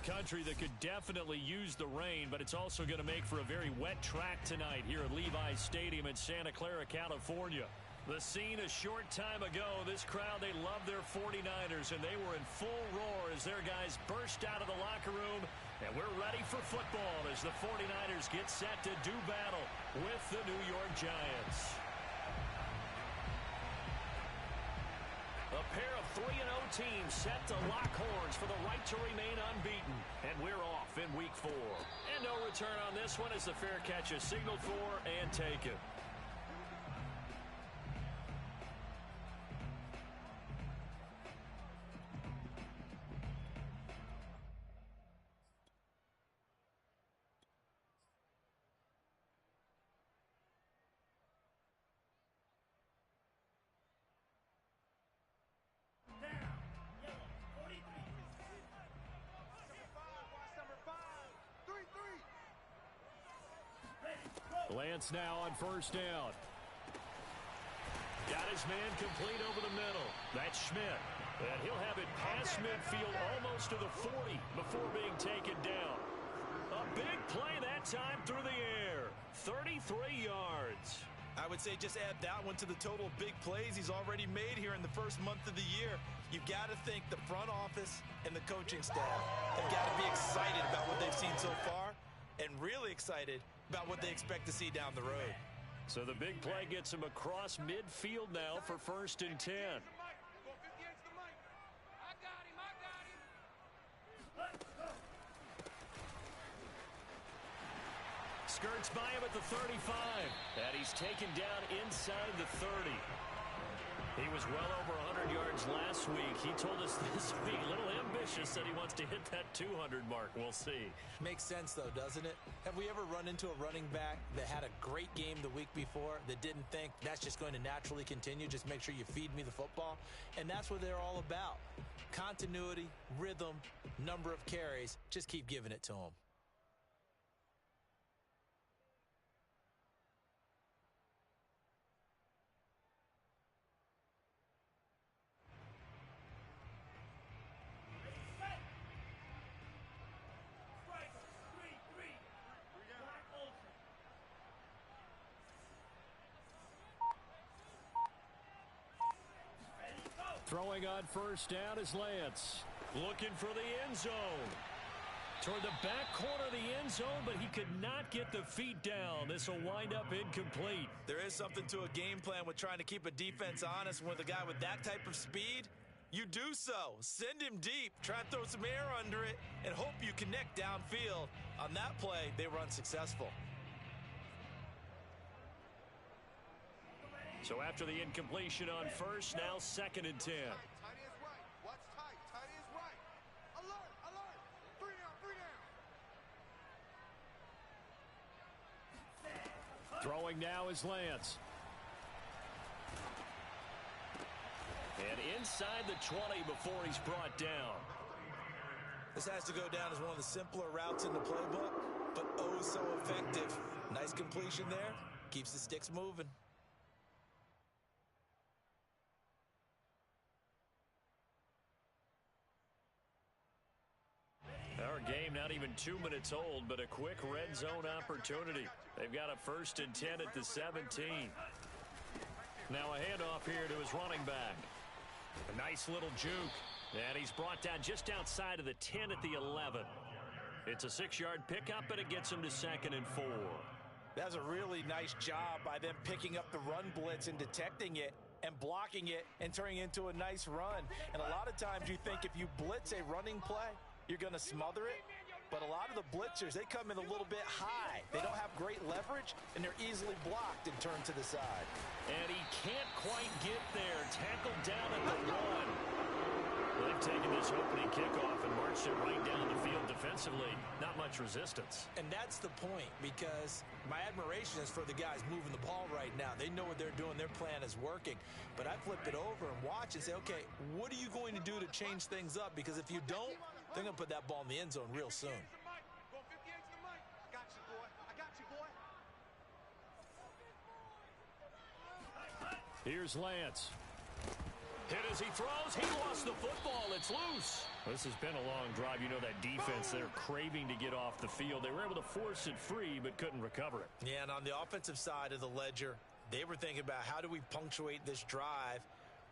country that could definitely use the rain, but it's also going to make for a very wet track tonight here at Levi's Stadium in Santa Clara, California. The scene a short time ago, this crowd, they love their 49ers, and they were in full roar as their guys burst out of the locker room. And we're ready for football as the 49ers get set to do battle with the New York Giants. A pair of 3-0 teams set to lock horns for the right to remain unbeaten. And we're off in Week 4. And no return on this one as the fair catch is signaled for and taken. Lance now on first down. Got his man complete over the middle. That's Schmidt. And he'll have it past midfield almost to the 40 before being taken down. A big play that time through the air. 33 yards. I would say just add that one to the total of big plays he's already made here in the first month of the year. You've got to think the front office and the coaching staff have got to be excited about what they've seen so far and really excited about what they expect to see down the road. So the big play gets him across midfield now for 1st and 10. Skirts by him at the 35. And he's taken down inside the 30. He was well over 100 yards last week. He told us this week, a little ambitious, that he wants to hit that 200 mark. We'll see. Makes sense, though, doesn't it? Have we ever run into a running back that had a great game the week before that didn't think that's just going to naturally continue? Just make sure you feed me the football. And that's what they're all about. Continuity, rhythm, number of carries. Just keep giving it to them. Throwing on first down is Lance. Looking for the end zone. Toward the back corner of the end zone, but he could not get the feet down. This will wind up incomplete. There is something to a game plan with trying to keep a defense honest. With a guy with that type of speed, you do so. Send him deep. Try and throw some air under it and hope you connect downfield. On that play, they were unsuccessful. So after the incompletion on first, now 2nd and 10. Tight is right. Watch tight. Tight is right. Alert, alert. 3 down. Throwing now is Lance. And inside the 20 before he's brought down. This has to go down as one of the simpler routes in the playbook, but oh so effective. Nice completion there. Keeps the sticks moving. Our game not even 2 minutes old, but a quick red zone opportunity. They've got a 1st and 10 at the 17. Now a handoff here to his running back. A nice little juke. And he's brought down just outside of the 10 at the 11. It's a 6-yard pickup, and it gets him to 2nd and 4. That's a really nice job by them picking up the run blitz and detecting it and blocking it and turning it into a nice run. And a lot of times you think if you blitz a running play, you're going to smother it. But a lot of the blitzers, they come in a little bit high. They don't have great leverage, and they're easily blocked and turned to the side. And he can't quite get there. Tackled down at the 1. They've taken this opening kickoff and marched it right down the field defensively. Not much resistance. And that's the point, because my admiration is for the guys moving the ball right now. They know what they're doing. Their plan is working. But I flip it over and watch and say, okay, what are you going to do to change things up? Because if you don't, they're going to put that ball in the end zone real soon. Here's Lance. Hit as he throws. He lost the football. It's loose. This has been a long drive. You know that defense, they're craving to get off the field. They were able to force it free but couldn't recover it. Yeah, and on the offensive side of the ledger, they were thinking about how do we punctuate this drive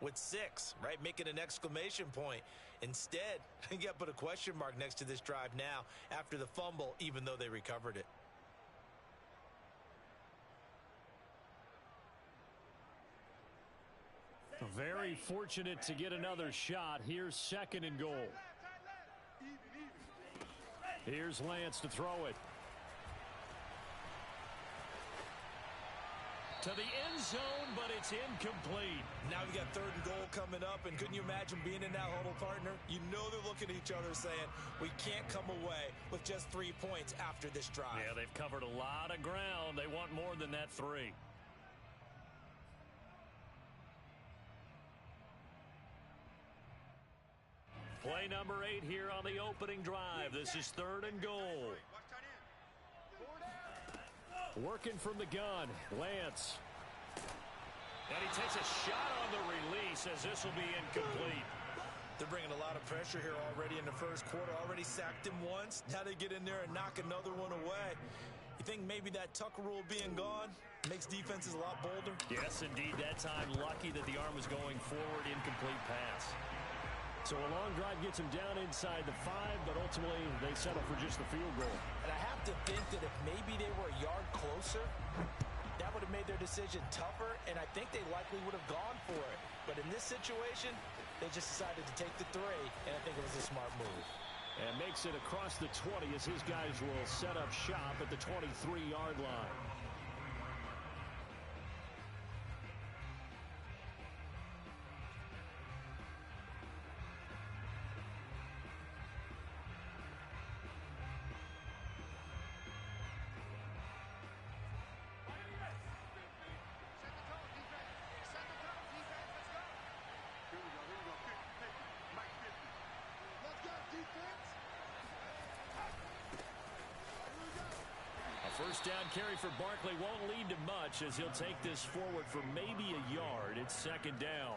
with 6, right? Making an exclamation point. Instead, you got to put a question mark next to this drive now after the fumble, even though they recovered it. Very fortunate to get another shot. Here's 2nd and goal. Here's Lance to throw it. To the end zone, but it's incomplete. Now we got 3rd and goal coming up, and couldn't you imagine being in that huddle, partner? You know they're looking at each other saying, we can't come away with just 3 points after this drive. Yeah, they've covered a lot of ground. They want more than that 3. Play number 8 here on the opening drive. This is 3rd and goal. Working from the gun, Lance. And he takes a shot on the release as this will be incomplete. They're bringing a lot of pressure here already in the first quarter. Already sacked him once. Now they get in there and knock another one away. You think maybe that tuck rule being gone makes defenses a lot bolder? Yes, indeed. That time lucky that the arm was going forward. Incomplete pass. So a long drive gets him down inside the 5, but ultimately they settle for just the field goal. And I have to think that if maybe they were a yard closer, that would have made their decision tougher, and I think they likely would have gone for it. But in this situation, they just decided to take the 3, and I think it was a smart move. And makes it across the 20 as his guys will set up shop at the 23-yard line. First down carry for Barkley won't lead to much as he'll take this forward for maybe a yard. It's 2nd down.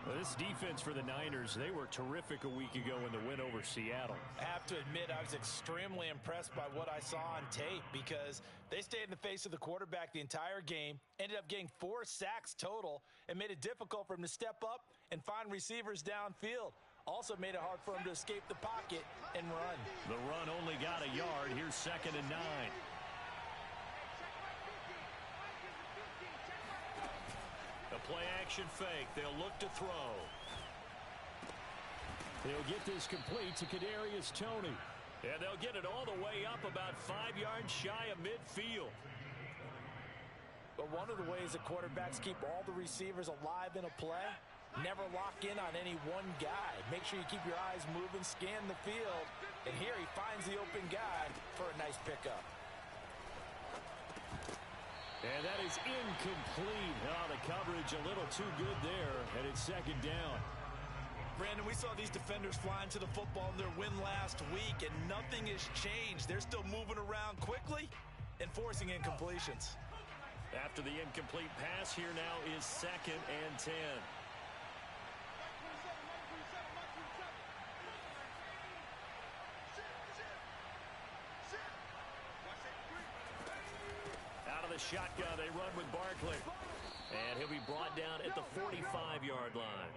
Well, this defense for the Niners, they were terrific a week ago in the win over Seattle. I have to admit, I was extremely impressed by what I saw on tape because they stayed in the face of the quarterback the entire game, ended up getting 4 sacks total, and made it difficult for him to step up and find receivers downfield. Also made it hard for him to escape the pocket and run. The run only got a yard. Here's 2nd and 9. The play-action fake. They'll look to throw. They'll get this complete to Kadarius Toney. And they'll get it all the way up about 5 yards shy of midfield. But one of the ways that quarterbacks keep all the receivers alive in a play, never lock in on any one guy. Make sure you keep your eyes moving, scan the field. And here he finds the open guy for a nice pickup. And that is incomplete. Oh, the coverage a little too good there, and it's 2nd down. Brandon, we saw these defenders flying to the football in their win last week, and nothing has changed. They're still moving around quickly and forcing incompletions. After the incomplete pass, here now is 2nd and 10. Shotgun, they run with Barkley. And he'll be brought down at the 45-yard line.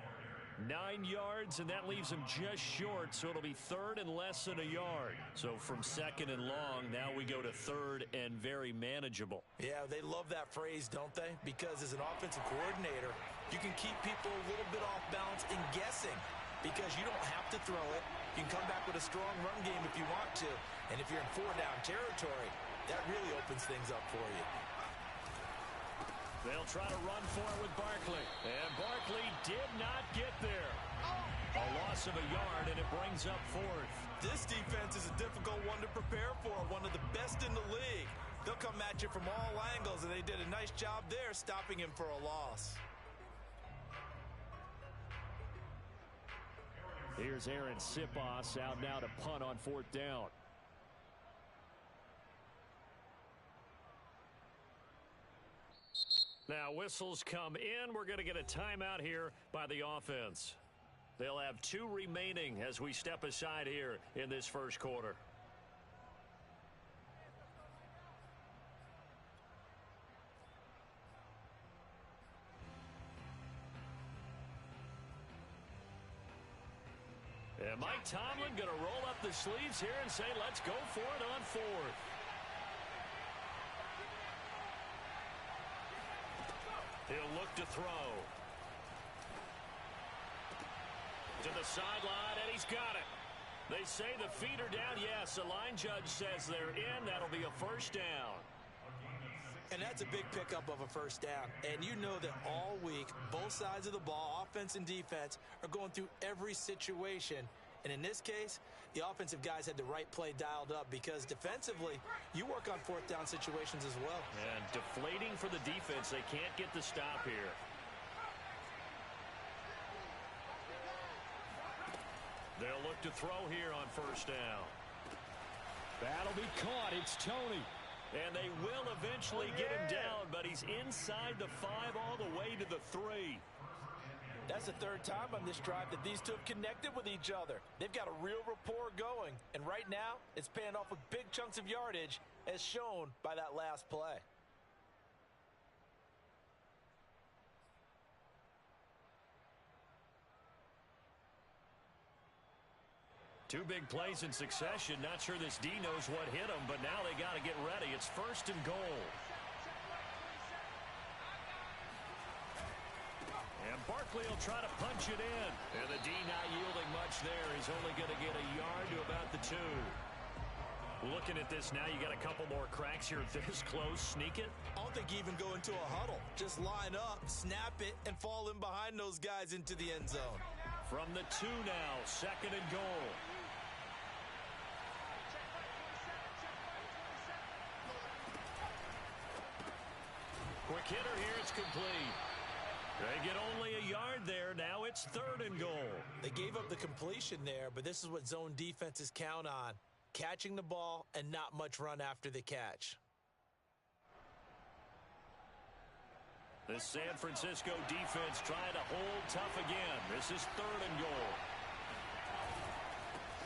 9 yards, and that leaves him just short, so it'll be 3rd and less than a yard. So from 2nd and long, now we go to 3rd and very manageable. Yeah, they love that phrase, don't they? Because as an offensive coordinator, you can keep people a little bit off balance and guessing because you don't have to throw it. You can come back with a strong run game if you want to. And if you're in 4-down territory, that really opens things up for you. They'll try to run for it with Barkley. And Barkley did not get there. A loss of a yard, and it brings up 4th. This defense is a difficult one to prepare for, one of the best in the league. They'll come at you from all angles, and they did a nice job there stopping him for a loss. Here's Aaron Sipos out now to punt on 4th down. Now whistles come in. We're going to get a timeout here by the offense. They'll have 2 remaining as we step aside here in this first quarter. And Mike Tomlin going to roll up the sleeves here and say, let's go for it on 4th. He'll look to throw. To the sideline, and he's got it. They say the feet are down. Yes, the line judge says they're in. That'll be a first down. And that's a big pickup of a first down. And you know that all week, both sides of the ball, offense and defense, are going through every situation. And in this case, the offensive guys had the right play dialed up because defensively, you work on 4th down situations as well. And deflating for the defense. They can't get the stop here. They'll look to throw here on first down. That'll be caught. It's Toney. And they will eventually get him down, but he's inside the 5 all the way to the 3. That's the 3rd time on this drive that these two have connected with each other. They've got a real rapport going, and right now it's paying off with big chunks of yardage as shown by that last play. Two big plays in succession. Not sure this D knows what hit him, but now they got to get ready. It's 1st and goal. And Barkley will try to punch it in. And the D not yielding much there. He's only going to get a yard to about the 2. Looking at this now, you got a couple more cracks here this close. Sneak it. I don't think you even go into a huddle. Just line up, snap it, and fall in behind those guys into the end zone. From the 2 now, 2nd and goal. Quick hitter here, it's complete. They get only a yard there. Now it's 3rd and goal. They gave up the completion there, but this is what zone defenses count on. Catching the ball and not much run after the catch. The San Francisco defense trying to hold tough again. This is 3rd and goal.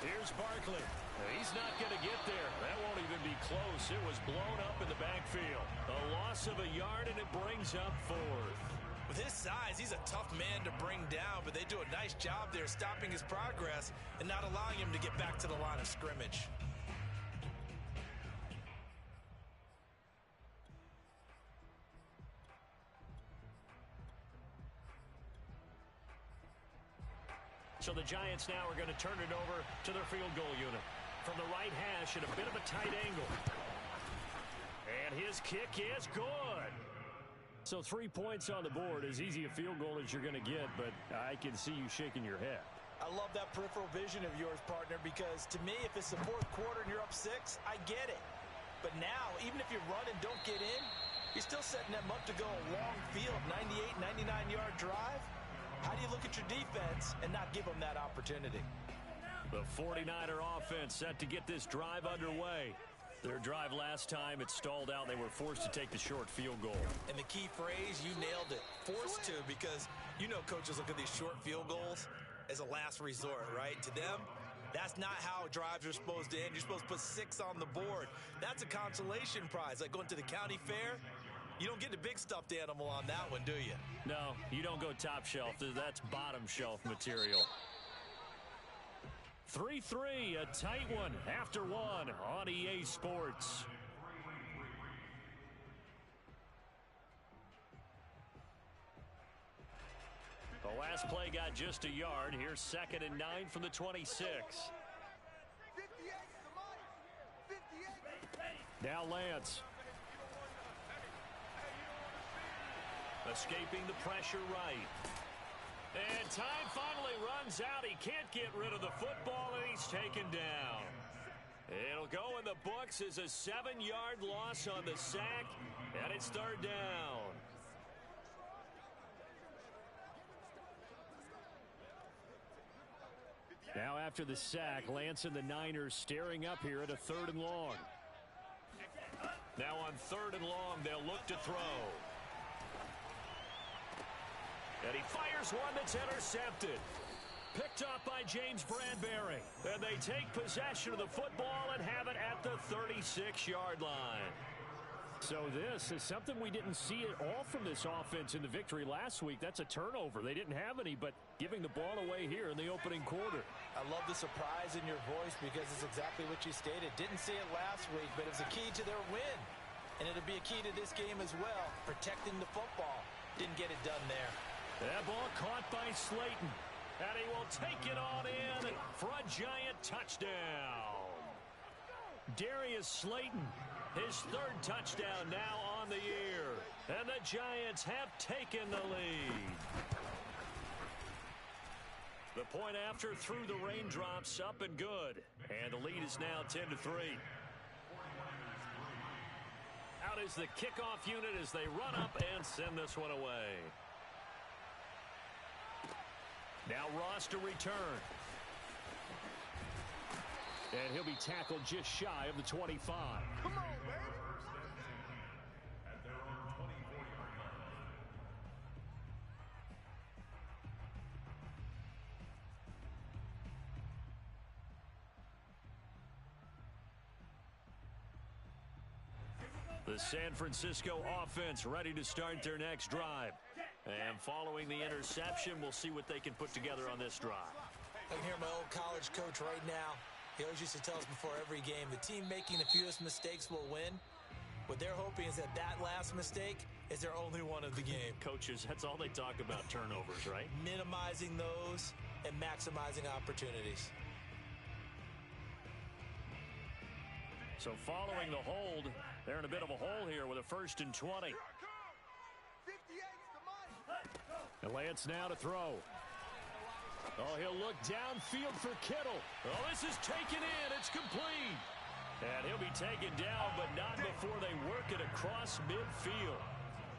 Here's Barkley. He's not going to get there. That won't even be close. It was blown up in the backfield. A loss of a yard, and it brings up 4th. With his size, he's a tough man to bring down, but they do a nice job there stopping his progress and not allowing him to get back to the line of scrimmage. So the Giants now are going to turn it over to their field goal unit. From the right hash at a bit of a tight angle. And his kick is good. So 3 points on the board, as easy a field goal as you're going to get, but I can see you shaking your head. I love that peripheral vision of yours, partner, because to me, if it's the 4th quarter and you're up 6, I get it. But now, even if you run and don't get in, you're still setting them up to go a long field, 98, 99-yard drive. How do you look at your defense and not give them that opportunity? The 49er offense set to get this drive underway. Their drive last time, it stalled out. They were forced to take the short field goal. And the key phrase, you nailed it. Forced to, because you know coaches look at these short field goals as a last resort, right? To them, that's not how drives are supposed to end. You're supposed to put 6 on the board. That's a consolation prize. Like going to the county fair, you don't get the big stuffed animal on that one, do you? No, you don't go top shelf. That's bottom shelf material. 3-3, a tight one after 1 on EA Sports. The last play got just a yard. Here's 2nd and 9 from the 26. Now Lance. Escaping the pressure right. And time finally runs out. He can't get rid of the football, and he's taken down. It'll go in the books as a 7-yard loss on the sack, and it's 3rd down. Now after the sack, Lance and the Niners staring up here at a 3rd and long. Now on 3rd and long, they'll look to throw. And he fires one that's intercepted. Picked up by James Bradbury. And they take possession of the football and have it at the 36-yard line. So this is something we didn't see at all from this offense in the victory last week. That's a turnover. They didn't have any, but giving the ball away here in the opening quarter. I love the surprise in your voice because it's exactly what you stated. Didn't see it last week, but it's a key to their win. And it'll be a key to this game as well, protecting the football. Didn't get it done there. That ball caught by Slayton. And he will take it on in for a Giant touchdown. Darius Slayton, his third touchdown now on the year. And the Giants have taken the lead. The point after through the raindrops, up and good. And the lead is now 10-3. Out is the kickoff unit as they run up and send this one away. Now Ross to return. And he'll be tackled just shy of the 25. Come on, baby. The San Francisco offense ready to start their next drive. And following the interception, we'll see what they can put together on this drive. I can hear my old college coach right now. He always used to tell us before every game, the team making the fewest mistakes will win. What they're hoping is that last mistake is their only one of the game. Coaches, that's all they talk about, turnovers, right? Minimizing those and maximizing opportunities. So following the hold, they're in a bit of a hole here with a 1st and 20. 58's the money. And Lance now to throw. Oh, he'll look downfield for Kittle. Oh, this is taken in. It's complete. And he'll be taken down, but not before they work it across midfield.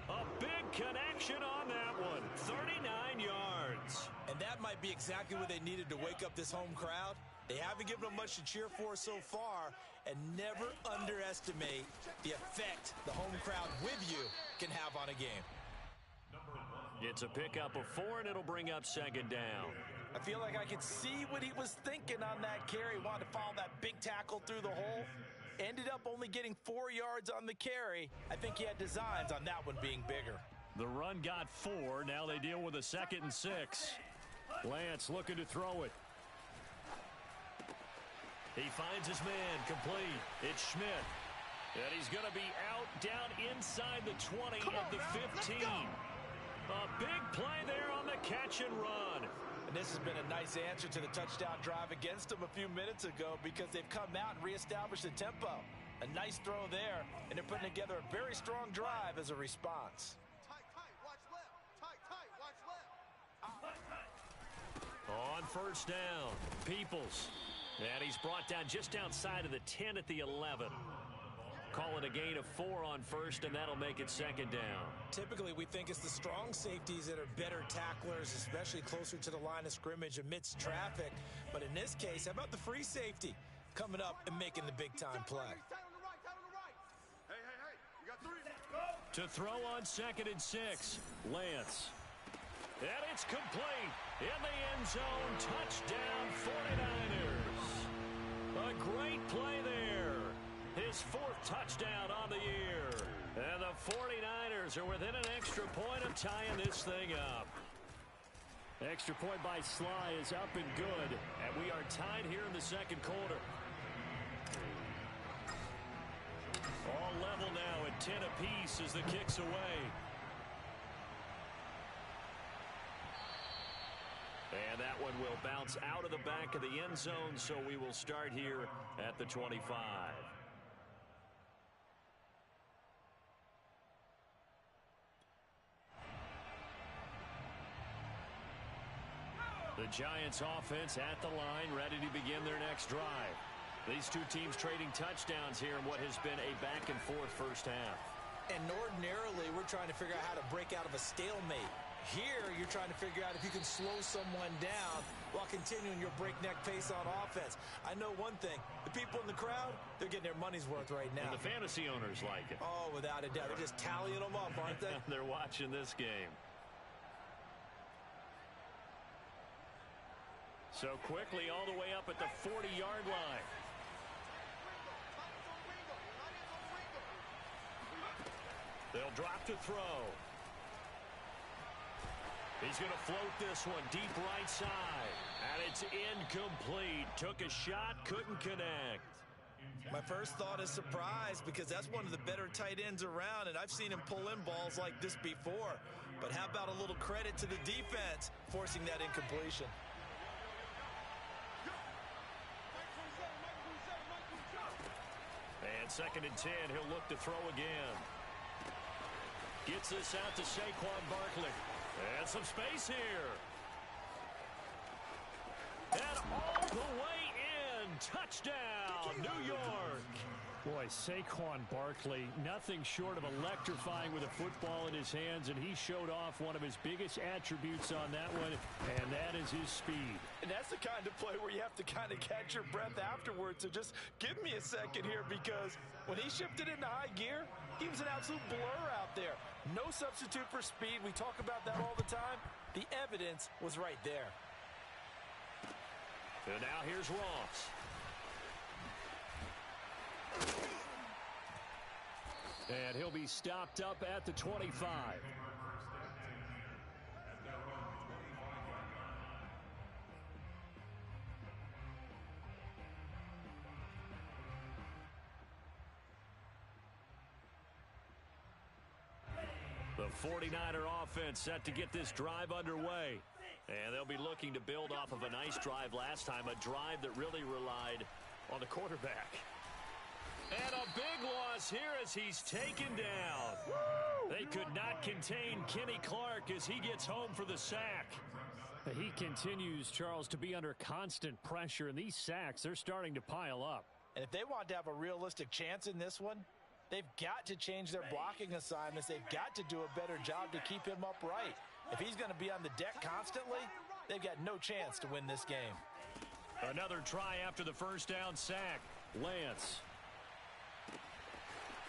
A big connection on that one. 39 yards. And that might be exactly what they needed to wake up this home crowd. They haven't given them much to cheer for so far, and never underestimate the effect the home crowd with you can have on a game. It's a pickup of 4, and it'll bring up 2nd down. I feel like I could see what he was thinking on that carry. Wanted to follow that big tackle through the hole. Ended up only getting 4 yards on the carry. I think he had designs on that one being bigger. The run got 4. Now they deal with a 2nd and 6. Lance looking to throw it. He finds his man complete. It's Schmidt. And he's going to be out down inside the 20 at the 15. A big play there on the catch and run. And this has been a nice answer to the touchdown drive against them a few minutes ago because they've come out and reestablished the tempo. A nice throw there, and they're putting together a very strong drive as a response. Tight, watch left. Tight, watch left. On 1st down, Peoples. And he's brought down just outside of the 10 at the 11. Call it a gain of 4 on 1st, and that'll make it 2nd down. Typically, we think it's the strong safeties that are better tacklers, especially closer to the line of scrimmage amidst traffic. But in this case, how about the free safety coming up and making the big-time play? Tight on the right. Hey. You got 3. To throw on 2nd and 6, Lance. And it's complete. In the end zone, touchdown 49ers. A great play there. His 4th touchdown on the year. And the 49ers are within an extra point of tying this thing up. Extra point by Sly is up and good. And we are tied here in the 2nd quarter. All level now at 10 apiece as the kick's away. And that one will bounce out of the back of the end zone, so we will start here at the 25. The Giants offense at the line, ready to begin their next drive. These two teams trading touchdowns here in what has been a back-and-forth first half. And ordinarily, we're trying to figure out how to break out of a stalemate. Here, you're trying to figure out if you can slow someone down while continuing your breakneck pace on offense. I know one thing. The people in the crowd, they're getting their money's worth right now. And the fantasy owners like it. Oh, without a doubt. They're just tallying them up, aren't they? They're watching this game. So quickly all the way up at the 40-yard line. They'll drop to throw. He's going to float this one deep right side. And it's incomplete. Took a shot, couldn't connect. My first thought is surprise because that's one of the better tight ends around, and I've seen him pull in balls like this before. But how about a little credit to the defense forcing that incompletion? And 2nd and 10, he'll look to throw again. Gets this out to Saquon Barkley. And some space here. And all the way in. Touchdown, New York. Boy, Saquon Barkley, nothing short of electrifying with a football in his hands, and he showed off one of his biggest attributes on that one, and that is his speed. And that's the kind of play where you have to kind of catch your breath afterwards. So just give me a second here, because when he shifted into high gear, he was an absolute blur out there. No substitute for speed. We talk about that all the time. The evidence was right there. And now here's Ross. And he'll be stopped up at the 25. The 49er offense set to get this drive underway. And they'll be looking to build off of a nice drive last time, a drive that really relied on the quarterback. And a big loss here as he's taken down. Woo! They could not contain Kenny Clark as he gets home for the sack. He continues, Charles, to be under constant pressure, and these sacks, they're starting to pile up. And if they want to have a realistic chance in this one, they've got to change their blocking assignments. They've got to do a better job to keep him upright. If he's going to be on the deck constantly, they've got no chance to win this game. Another try after the first down sack. Lance.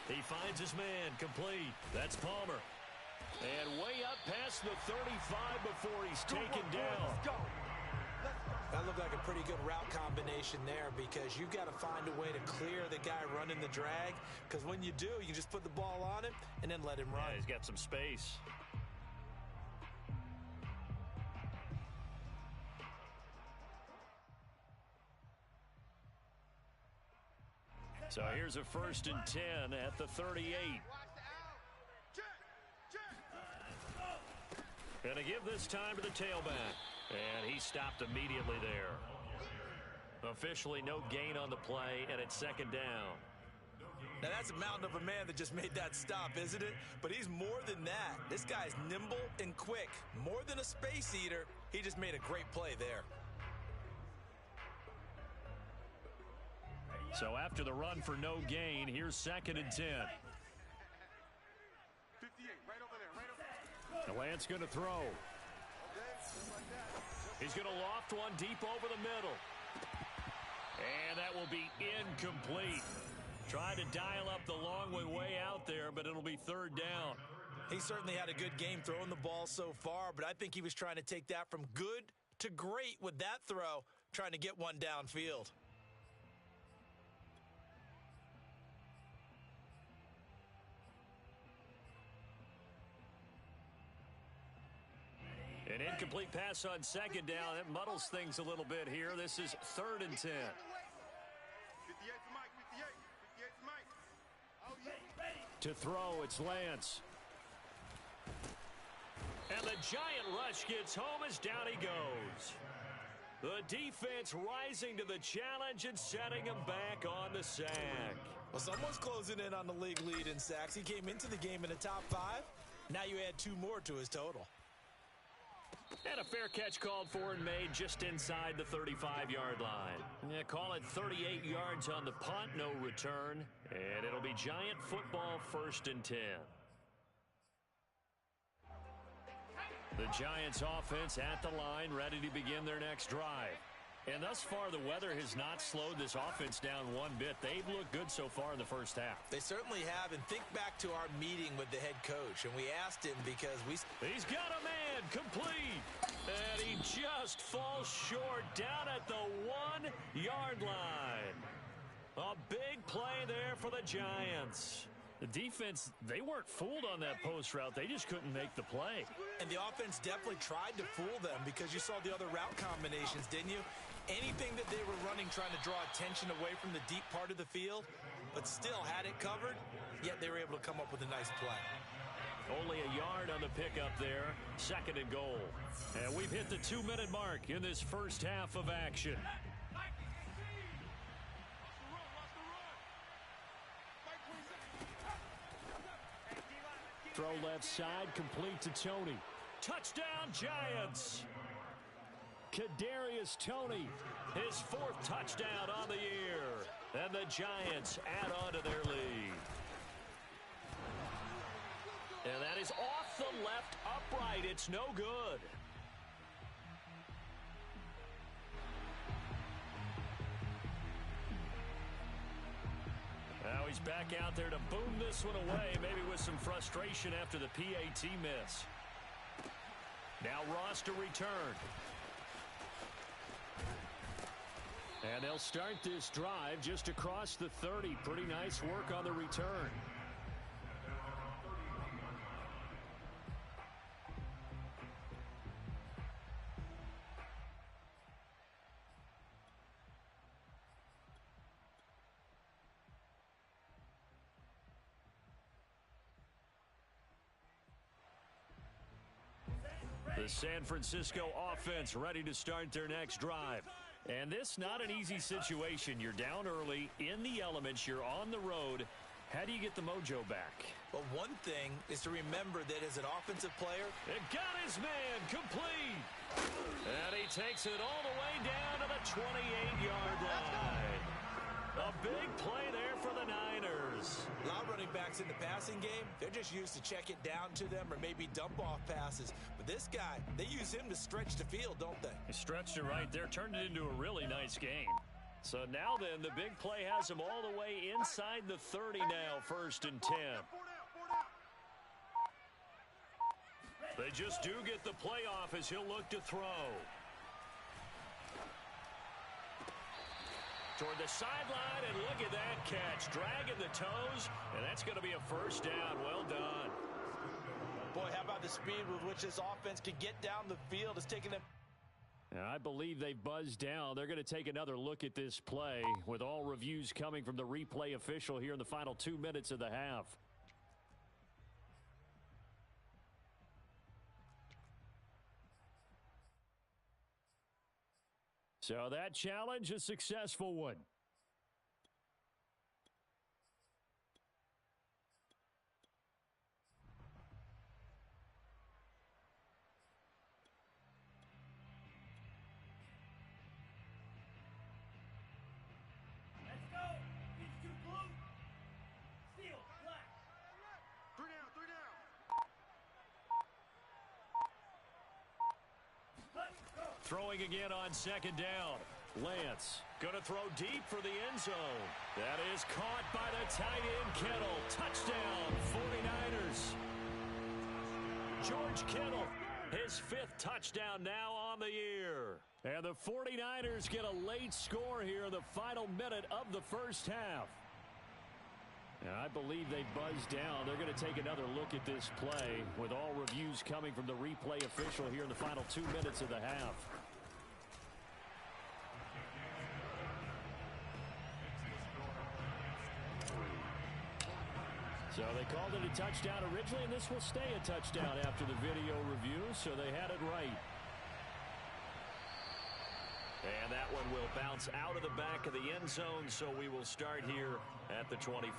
He finds his man, complete. That's Palmer. And way up past the 35 before he's taken down. That looked like a pretty good route combination there, because you've got to find a way to clear the guy running the drag, because when you do, you can just put the ball on him and then let him run. Yeah, he's got some space. So here's a 1st and 10 at the 38. And to give this time to the tailback. And he stopped immediately there. Officially no gain on the play, and it's 2nd down. Now that's a mountain of a man that just made that stop, isn't it? But he's more than that. This guy's nimble and quick. More than a space eater, he just made a great play there. So after the run for no gain, here's 2nd and 10. 58, right over there, right over there. Lance going to throw. He's going to loft one deep over the middle. And that will be incomplete. Tried to dial up the long way out there, but it'll be 3rd down. He certainly had a good game throwing the ball so far, but I think he was trying to take that from good to great with that throw, trying to get one downfield. An incomplete pass on 2nd down. It muddles things a little bit here. This is 3rd and 10. 58 to Mike, 58 to Mike. Oh, yeah. To throw, it's Lance. And the giant rush gets home as down he goes. The defense rising to the challenge and setting him back on the sack. Well, someone's closing in on the league lead in sacks. He came into the game in the top 5. Now you add 2 more to his total. And a fair catch called for and made just inside the 35-yard line. Yeah, call it 38 yards on the punt, no return. And it'll be Giant football 1st and 10. The Giants offense at the line, ready to begin their next drive. And thus far, the weather has not slowed this offense down one bit. They've looked good so far in the first half. They certainly have, and think back to our meeting with the head coach, and we asked him because He's got a man, complete. And he just falls short down at the 1-yard line. A big play there for the Giants. The defense, they weren't fooled on that post route. They just couldn't make the play. And the offense definitely tried to fool them because you saw the other route combinations, didn't you? Anything that they were running trying to draw attention away from the deep part of the field, but still had it covered, yet they were able to come up with a nice play. Only a yard on the pickup there. 2nd and goal. And we've hit the 2-minute mark in this first half of action. Throw left side, complete to Toney. Touchdown, Giants! Kadarius Toney, his 4th touchdown on the year. And the Giants add on to their lead. And that is off the left upright. It's no good. Now he's back out there to boom this one away, maybe with some frustration after the PAT miss. Now Ross to return. And they'll start this drive just across the 30. Pretty nice work on the return. The San Francisco offense ready to start their next drive. And this not an easy situation. You're down early, in the elements, you're on the road. How do you get the mojo back? Well, one thing is to remember that as an offensive player, it got his man complete. And he takes it all the way down to the 28-yard line. A big play there for the Niners. A lot of running backs in the passing game, they're just used to check it down to them or maybe dump off passes. But this guy, they use him to stretch the field, don't they? He stretched it right there, turned it into a really nice game. So now then, the big play has him all the way inside the 30 now, 1st and 10. They just do get the playoff as he'll look to throw. Toward the sideline, and look at that catch. Dragging the toes, and that's going to be a 1st down. Well done. Boy, how about the speed with which this offense can get down the field? It's taking them. I believe they've buzzed down. They're going to take another look at this play with all reviews coming from the replay official here in the final 2 minutes of the half. So that challenge, a successful one. Let's go. It's too blue. Steel, black. 3 down, 3 down. Let's go. Throwing again on 2nd down. Lance going to throw deep for the end zone. That is caught by the tight end Kittle. Touchdown, 49ers. George Kittle, his 5th touchdown now on the year. And the 49ers get a late score here in the final minute of the first half. And I believe they buzzed down. They're going to take another look at this play with all reviews coming from the replay official here in the final 2 minutes of the half. So they called it a touchdown originally, and this will stay a touchdown after the video review, so they had it right. And that one will bounce out of the back of the end zone, so we will start here at the 25.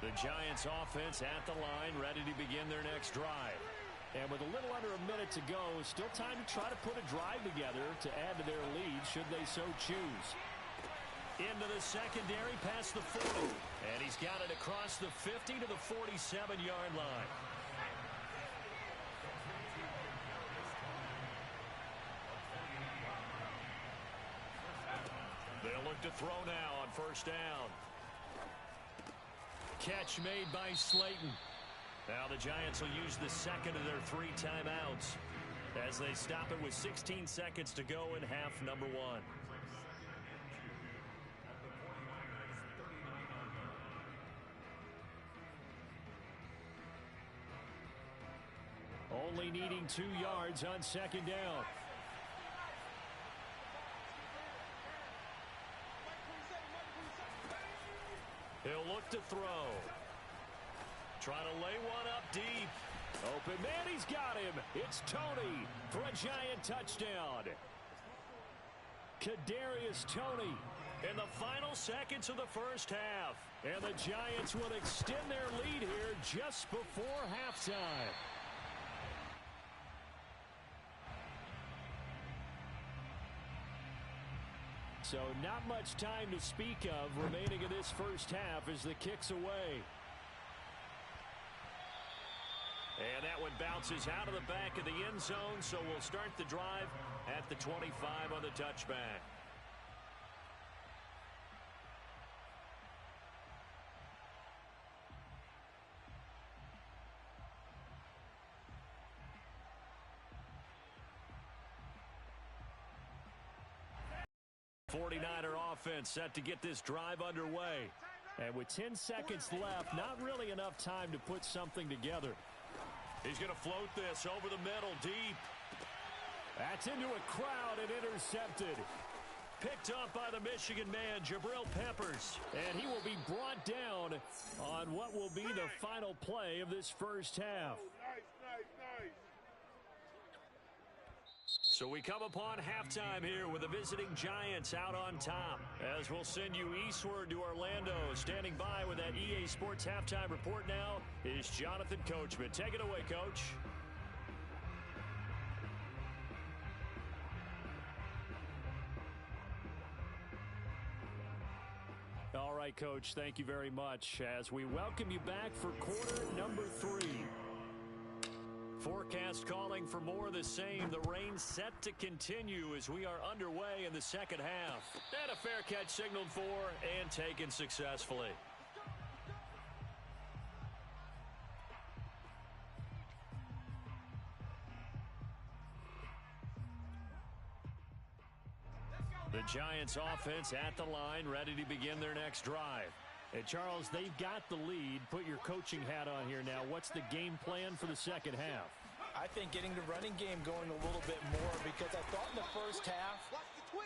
The Giants offense at the line, ready to begin their next drive. And with a little under a minute to go, still time to try to put a drive together to add to their lead should they so choose. Into the secondary past the 40. And he's got it across the 50 to the 47-yard line. They'll look to throw now on first down. Catch made by Slayton. Now the Giants will use the second of their 3 timeouts as they stop it with 16 seconds to go in half number 1. Only needing 2 yards on second down. He'll look to throw. Trying to lay one up deep. Open man, he's got him. It's Toney for a Giant touchdown. Kadarius Toney in the final seconds of the first half. And the Giants will extend their lead here just before halftime. So not much time to speak of remaining in this first half as the kick's away. And that one bounces out of the back of the end zone, so we'll start the drive at the 25 on the touchback. Offense set to get this drive underway. And with 10 seconds left, not really enough time to put something together. He's going to float this over the middle deep. That's into a crowd and intercepted. Picked up by the Michigan man, Jabril Peppers. And he will be brought down on what will be the final play of this first half. So we come upon halftime here with the visiting Giants out on top. As we'll send you eastward to Orlando. Standing by with that EA Sports halftime report now is Jonathan Coachman. Take it away, Coach. All right, Coach, thank you very much as we welcome you back for quarter number 3. Forecast calling for more of the same. The rain set to continue as we are underway in the second half. And a fair catch signaled for and taken successfully. The Giants offense at the line, ready to begin their next drive. And Charles, they've got the lead. Put your coaching hat on here now. What's the game plan for the second half? I think getting the running game going a little bit more, because I thought in the first half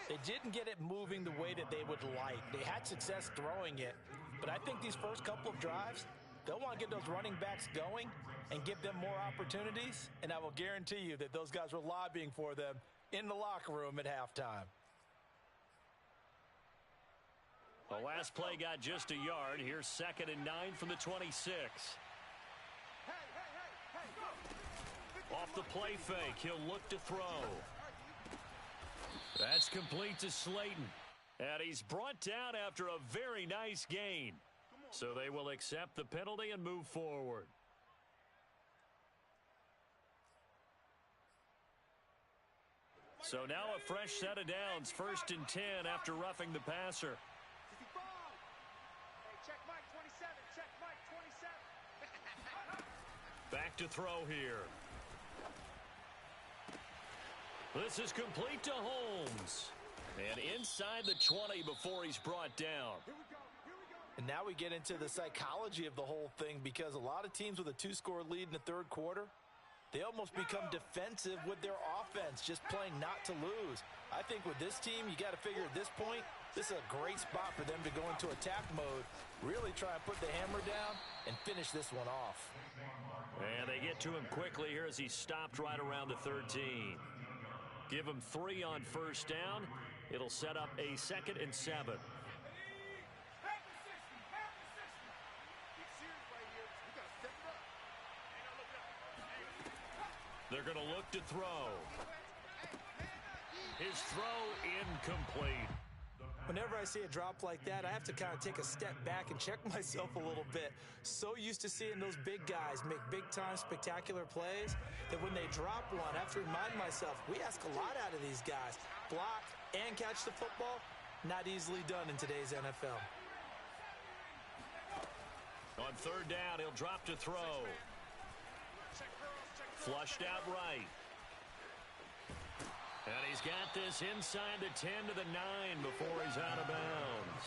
they didn't get it moving the way that they would like. They had success throwing it, but I think these first couple of drives, they'll want to get those running backs going and give them more opportunities, and I will guarantee you that those guys were lobbying for them in the locker room at halftime. The last play got just a yard. Here's 2nd and 9 from the 26. Off the play fake, he'll look to throw. That's complete to Slayton. And he's brought down after a very nice gain. So they will accept the penalty and move forward. So now a fresh set of downs. 1st and 10 after roughing the passer. Back to throw here. This is complete to Holmes. And inside the 20 before he's brought down. And now we get into the psychology of the whole thing, because a lot of teams with a 2-score lead in the third quarter, they almost become defensive with their offense, just playing not to lose. I think with this team, you got to figure at this point, this is a great spot for them to go into attack mode, really try and put the hammer down and finish this one off. And they get to him quickly here as he stopped right around the 13. Give him 3 on first down. It'll set up a 2nd and 7. They're going to look to throw. His throw incomplete. Whenever I see a drop like that, I have to kind of take a step back and check myself a little bit. So used to seeing those big guys make big-time spectacular plays that when they drop one, I have to remind myself, we ask a lot out of these guys. Block and catch the football, Not easily done in today's NFL. On third down, he'll drop to throw. Flushed out right. And he's got this inside the 10 to the 9 before he's out of bounds.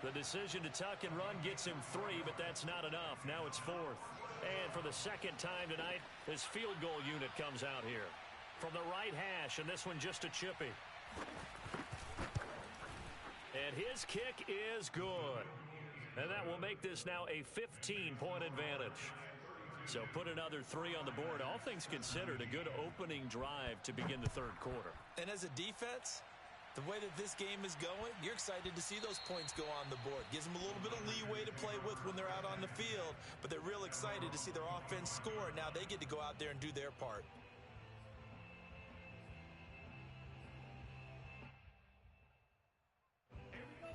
The decision to tuck and run gets him 3, but that's not enough. Now it's 4th. And for the second time tonight, his field goal unit comes out here. From the right hash, and this one just a chippy. And his kick is good. And that will make this now a 15-point advantage. So put another 3 on the board. All things considered, a good opening drive to begin the third quarter. And as a defense, the way that this game is going, you're excited to see those points go on the board. Gives them a little bit of leeway to play with when they're out on the field, but they're real excited to see their offense score. Now they get to go out there and do their part.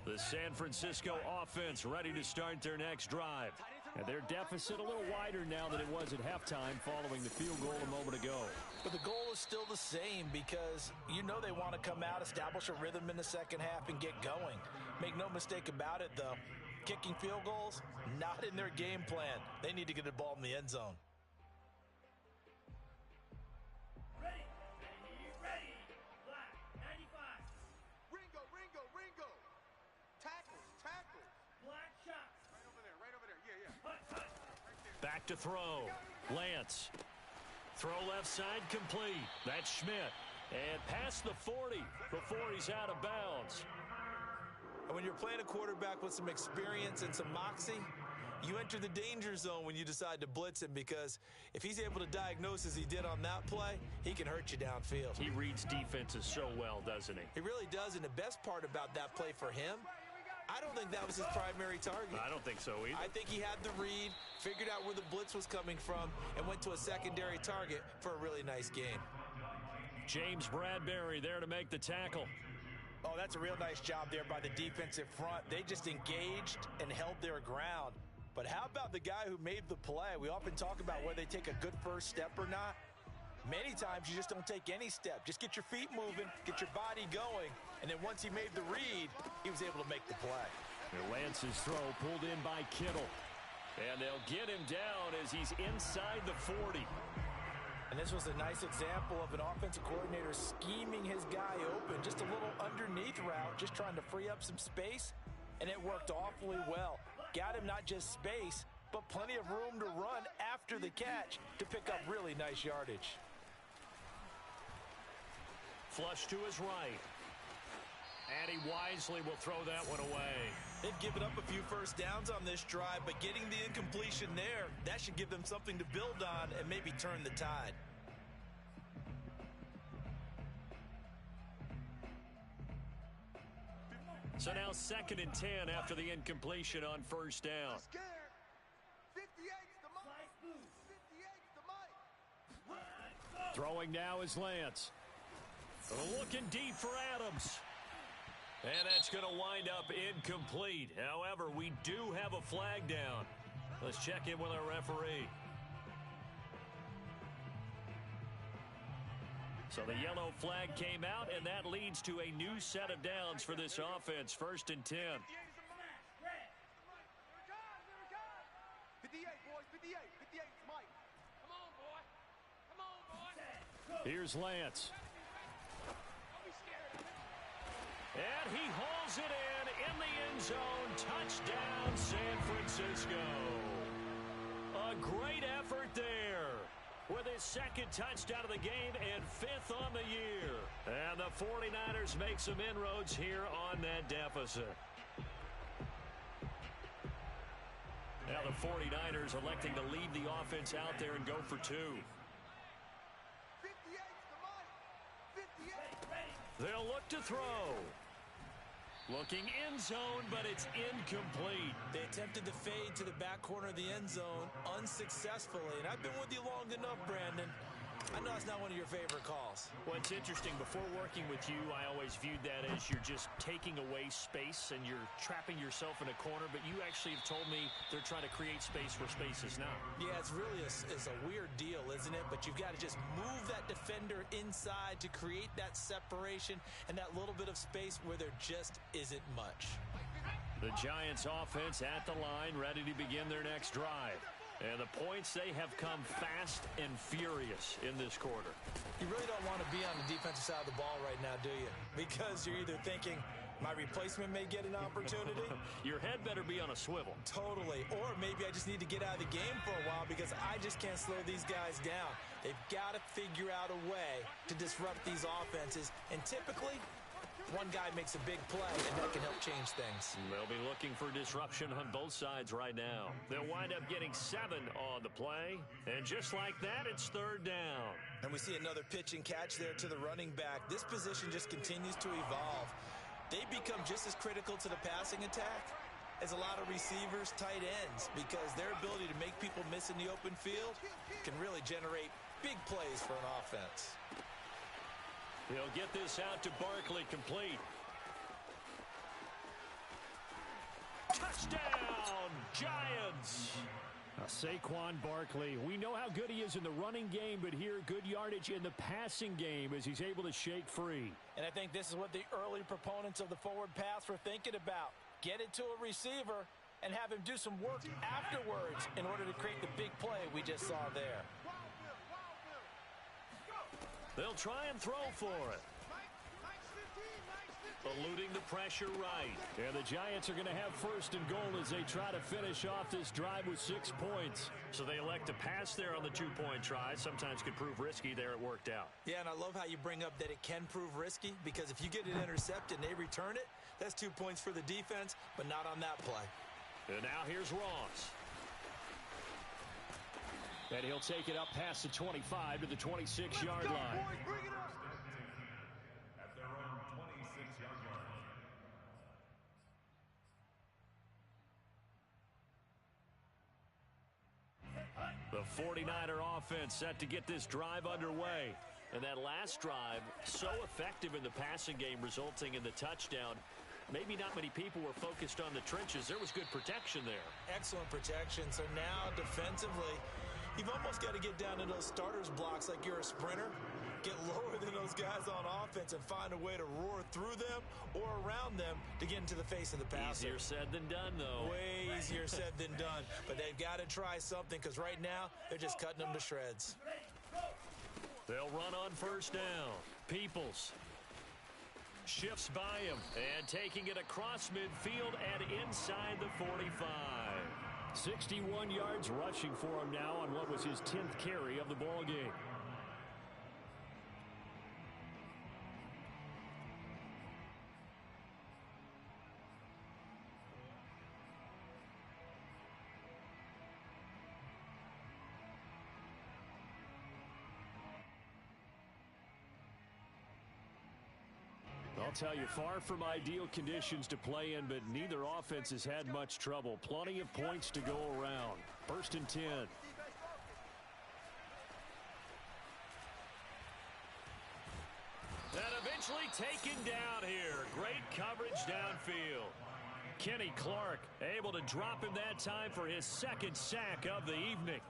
The San Francisco offense ready to start their next drive. And their deficit a little wider now than it was at halftime following the field goal a moment ago. But the goal is still the same because you know they want to come out, establish a rhythm in the second half, and get going. Make no mistake about it, though. Kicking field goals, not in their game plan. They need to get the ball in the end zone. Ready. Ready. Black. 95. Ringo. Tackles. Black shots. Right over there. Yeah. Hut. Back to throw. Lance. Throw left side complete. That's Schmidt. And past the 40 before he's out of bounds. And when you're playing a quarterback with some experience and some moxie, you enter the danger zone when you decide to blitz him, because if he's able to diagnose as he did on that play, he can hurt you downfield. He reads defenses so well, doesn't he? He really does, and the best part about that play for him, I don't think that was his primary target. I don't think so either. I think he had the read, figured out where the blitz was coming from, and went to a secondary target for a really nice game. James Bradbury there to make the tackle. Oh, that's a real nice job there by the defensive front. They just engaged and held their ground. But how about the guy who made the play? We often talk about whether they take a good first step or not. Many times you just don't take any step. Just get your feet moving, get your body going, and then once he made the read, he was able to make the play. And Lance's throw pulled in by Kittle. And they'll get him down as he's inside the 40. And this was a nice example of an offensive coordinator scheming his guy open. Just a little underneath route, just trying to free up some space, and it worked awfully well. Got him not just space, but plenty of room to run after the catch to pick up really nice yardage. Flush to his right. And he wisely will throw that one away. They've given up a few first downs on this drive, but getting the incompletion there, that should give them something to build on and maybe turn the tide. So now 2nd and 10 after the incompletion on first down. Scared. 58's the mic. Slice move. 58's the mic. Throwing now is Lance. Looking deep for Adams. And that's going to wind up incomplete. However, we do have a flag down. Let's check in with our referee. So the yellow flag came out, and that leads to a new set of downs for this offense. 1st and 10. Smash. Red. 58, boys. 58's Mike. Come on, boy. Set. Go. Here's Lance. And he hauls it in the end zone. Touchdown, San Francisco. A great effort there with his 2nd touchdown of the game and 5th on the year. And the 49ers make some inroads here on that deficit. Now the 49ers electing to leave the offense out there and go for 2. 58's the mic. 58. They'll look to throw. Looking end zone, but it's incomplete. They attempted to fade to the back corner of the end zone unsuccessfully. And I've been with you long enough, Brandon. I know it's not one of your favorite calls. Well, it's interesting. Before working with you, I always viewed that as you're just taking away space and you're trapping yourself in a corner. But you actually have told me they're trying to create space where space is not. Yeah, it's really a weird deal, isn't it? But you've got to just move that defender inside to create that separation and that little bit of space where there just isn't much. The Giants offense at the line, ready to begin their next drive. And the points, they have come fast and furious in this quarter. You really don't want to be on the defensive side of the ball right now, do you? Because you're either thinking, my replacement may get an opportunity. Your head better be on a swivel. Totally. Or maybe I just need to get out of the game for a while because I just can't slow these guys down. They've got to figure out a way to disrupt these offenses. And typically, one guy makes a big play, and that can help change things. They'll be looking for disruption on both sides right now. They'll wind up getting 7 on the play. And just like that, it's third down. And we see another pitch and catch there to the running back. This position just continues to evolve. They become just as critical to the passing attack as a lot of receivers, tight ends, because their ability to make people miss in the open field can really generate big plays for an offense. He'll get this out to Barkley, complete. Touchdown, Giants! Now, Saquon Barkley, we know how good he is in the running game, but here, good yardage in the passing game as he's able to shake free. And I think this is what the early proponents of the forward pass were thinking about. Get it to a receiver and have him do some work afterwards in order to create the big play we just saw there. They'll try and throw for it. Eluding the pressure right. And the Giants are going to have first and goal as they try to finish off this drive with 6 points. So they elect to pass there on the two-point try. Sometimes could prove risky. There it worked out. Yeah, and I love how you bring up that it can prove risky because if you get it intercepted and they return it, that's 2 points for the defense, but not on that play. And now here's Ross. And he'll take it up past the 25 to the 26-yard line. At their own 26-yard line. The 49er offense set to get this drive underway. And that last drive, so effective in the passing game, resulting in the touchdown. Maybe not many people were focused on the trenches. There was good protection there. Excellent protection. So now defensively, you've almost got to get down to those starters blocks like you're a sprinter. Get lower than those guys on offense and find a way to roar through them or around them to get into the face of the passer. Easier said than done, though. Way easier said than done. But they've got to try something because right now they're just cutting them to shreds. They'll run on first down. Peoples shifts by him and taking it across midfield and inside the 45. 61 yards rushing for him now on what was his 10th carry of the ball game. I'll tell you, far from ideal conditions to play in, but neither offense has had much trouble. Plenty of points to go around. First and 10. That eventually taken down here. Great coverage downfield. Kenny Clark able to drop him that time for his second sack of the evening.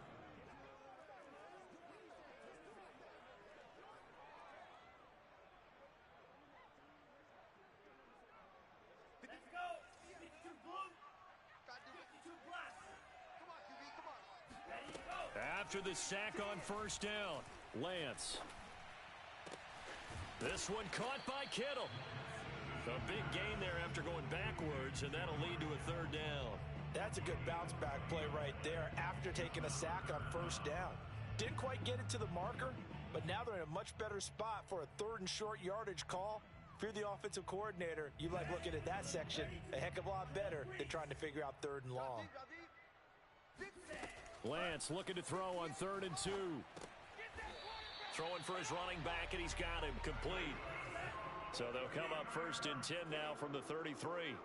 After the sack on first down, Lance. This one caught by Kittle. A big gain there after going backwards, and that'll lead to a third down. That's a good bounce back play right there after taking a sack on first down. Didn't quite get it to the marker, but now they're in a much better spot for a third and short yardage call. If you're the offensive coordinator, you like looking at that section a heck of a lot better than trying to figure out third and long. Lance looking to throw on 3rd and 2. Throwing for his running back, and he's got him complete. So they'll come up first and 10 now from the 33.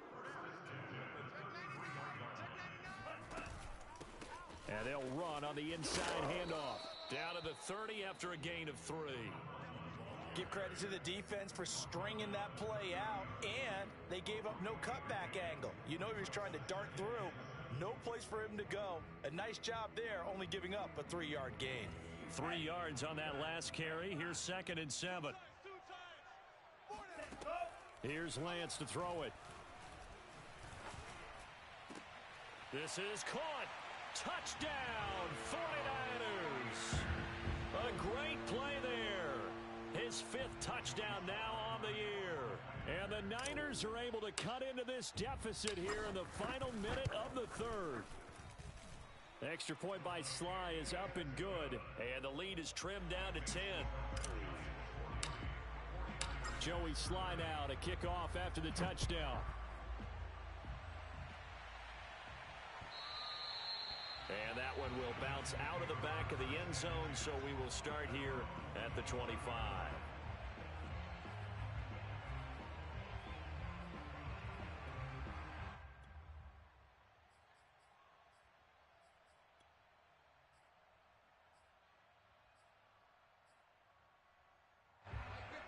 And they'll run on the inside handoff. Down to the 30 after a gain of 3. Give credit to the defense for stringing that play out, and they gave up no cutback angle. You know he was trying to dart through. No place for him to go. A nice job there, only giving up a 3-yard gain. 3 yards on that last carry. Here's 2nd and 7. Here's Lance to throw it. This is caught. Touchdown, 49ers. A great play there. His 5th touchdown now on the year. And the Niners are able to cut into this deficit here in the final minute of the 3rd. Extra point by Sly is up and good. And the lead is trimmed down to 10. Joey Sly now to kick off after the touchdown. And that one will bounce out of the back of the end zone, so we will start here at the 25.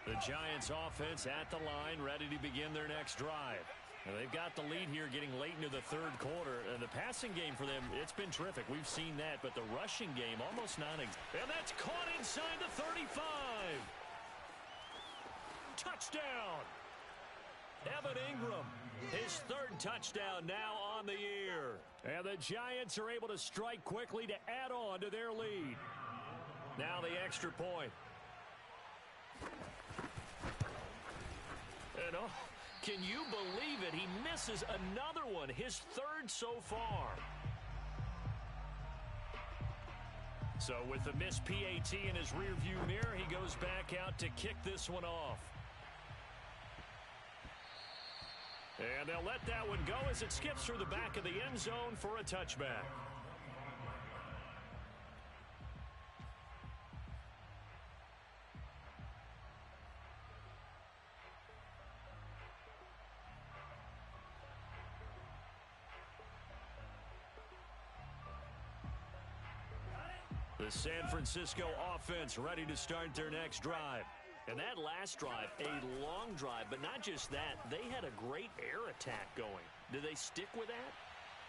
The Giants offense at the line, ready to begin their next drive. And they've got the lead here getting late into the 3rd quarter. And the passing game for them, it's been terrific. We've seen that, but the rushing game almost non-existent. And that's caught inside the 35. Touchdown. Evan Ingram, his 3rd touchdown now on the year. And the Giants are able to strike quickly to add on to their lead. Now the extra point. And can you believe it? He misses another one, his 3rd so far. So with the missed PAT in his rearview mirror, he goes back out to kick this one off. And they'll let that one go as it skips through the back of the end zone for a touchback. The San Francisco offense ready to start their next drive. And that last drive, a long drive, but not just that, they had a great air attack going. Do they stick with that?